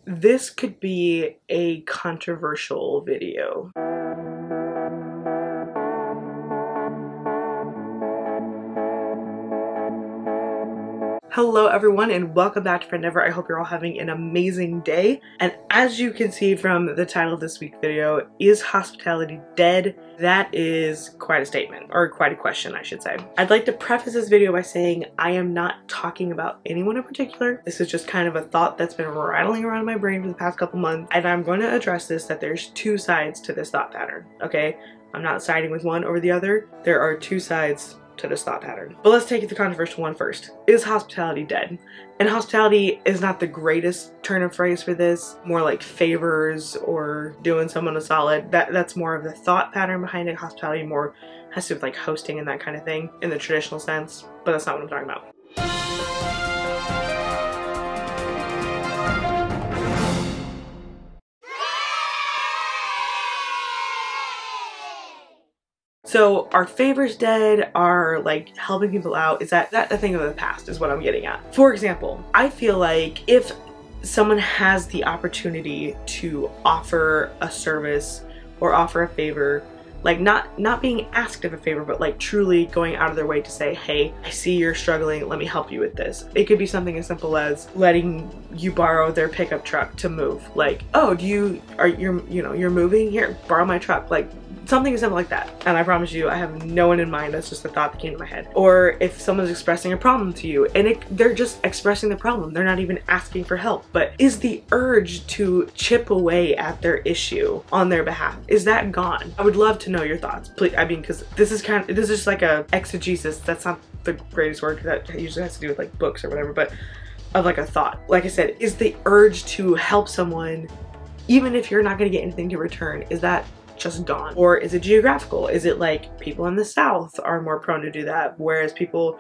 this could be a controversial video. Hello everyone and welcome back to Friendeavor. I hope you're all having an amazing day. And as you can see from the title of this week's video, is hospitality dead? That is quite a statement, or quite a question I should say. I'd like to preface this video by saying I am not talking about anyone in particular. This is just kind of a thought that's been rattling around in my brain for the past couple months, and I'm going to address this, that there's two sides to this thought pattern, okay? I'm not siding with one over the other. There are two sides to this thought pattern. But let's take the controversial one first. Is hospitality dead? And hospitality is not the greatest turn of phrase for this, more like favors or doing someone a solid. That's more of the thought pattern behind it. Hospitality more has to do with like hosting and that kind of thing in the traditional sense, but that's not what I'm talking about. So are favors dead? Are like helping people out? Is that a thing of the past is what I'm getting at. For example, I feel like if someone has the opportunity to offer a service or offer a favor, like not being asked of a favor, but like truly going out of their way to say, hey, I see you're struggling, let me help you with this. It could be something as simple as letting you borrow their pickup truck to move. Like, oh, you're moving? Here, borrow my truck. Like something as simple like that. And I promise you, I have no one in mind. That's just a thought that came to my head. Or if someone's expressing a problem to you and they're just expressing the problem, they're not even asking for help, but is the urge to chip away at their issue on their behalf, is that gone? I would love to know your thoughts, please. I mean, because this is just like a exegesis. That's not the greatest word, that usually has to do with like books or whatever, but of like a thought. Like I said, is the urge to help someone, even if you're not going to get anything to return, is that just gone? Or is it geographical? Is it like people in the South are more prone to do that, whereas people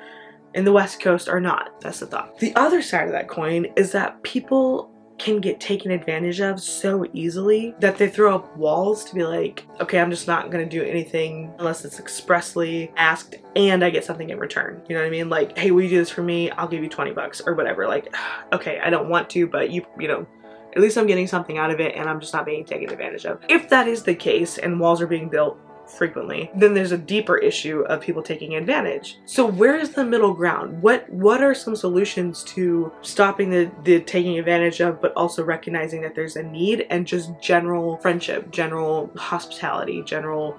in the West Coast are not? That's the thought. The other side of that coin is that people can get taken advantage of so easily that they throw up walls to be like, okay, I'm just not gonna do anything unless it's expressly asked and I get something in return. You know what I mean? Like, hey, will you do this for me? I'll give you 20 bucks or whatever. Like, okay, I don't want to, but you know, at least I'm getting something out of it and I'm just not being taken advantage of. If that is the case and walls are being built frequently, then there's a deeper issue of people taking advantage. So where is the middle ground? What are some solutions to stopping the taking advantage of, but also recognizing that there's a need and just general friendship, general hospitality, general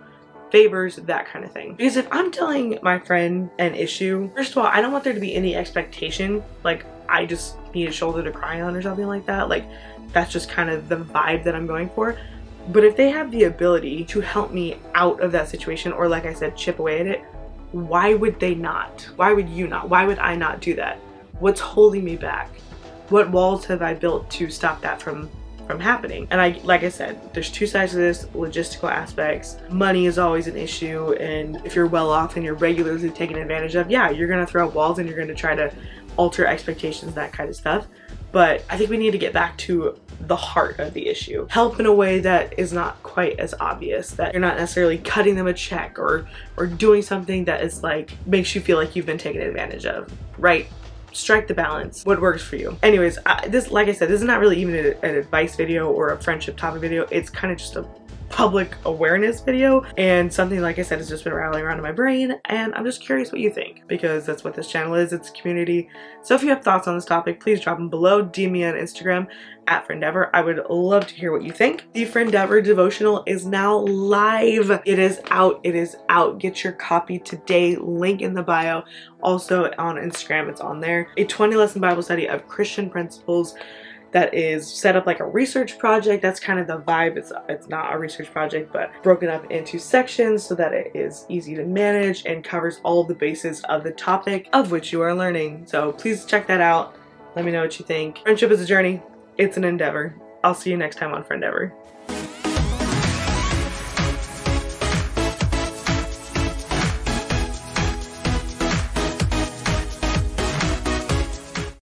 favors, that kind of thing? Because if I'm telling my friend an issue, first of all, I don't want there to be any expectation, like I just need a shoulder to cry on or something like that. Like that's just kind of the vibe that I'm going for. But if they have the ability to help me out of that situation, or like I said, chip away at it, why would they not? Why would you not? Why would I not do that? What's holding me back? What walls have I built to stop that from happening? And like I said, there's two sides to this, logistical aspects. Money is always an issue, and if you're well off and you're regularly taken advantage of, yeah, you're gonna throw up walls and you're gonna try to alter expectations, that kind of stuff. But I think we need to get back to the heart of the issue. Help in a way that is not quite as obvious, that you're not necessarily cutting them a check or doing something that is like, makes you feel like you've been taken advantage of, right? Strike the balance. What works for you? Anyways, this, like I said, this is not really even an advice video or a friendship topic video. It's kind of just a public awareness video, and something, like I said, has just been rattling around in my brain, and I'm just curious what you think, because that's what this channel is. It's a community. So if you have thoughts on this topic, please drop them below. DM me on Instagram at Friendeavor. I would love to hear what you think. The Friendeavor devotional is now live. It is out. It is out. Get your copy today. Link in the bio. Also on Instagram, it's on there. A 20-lesson Bible study of Christian principles that is set up like a research project. That's kind of the vibe. It's not a research project, but broken up into sections so that it is easy to manage and covers all of the bases of the topic of which you are learning. So please check that out. Let me know what you think. Friendship is a journey. It's an endeavor. I'll see you next time on Friendeavor.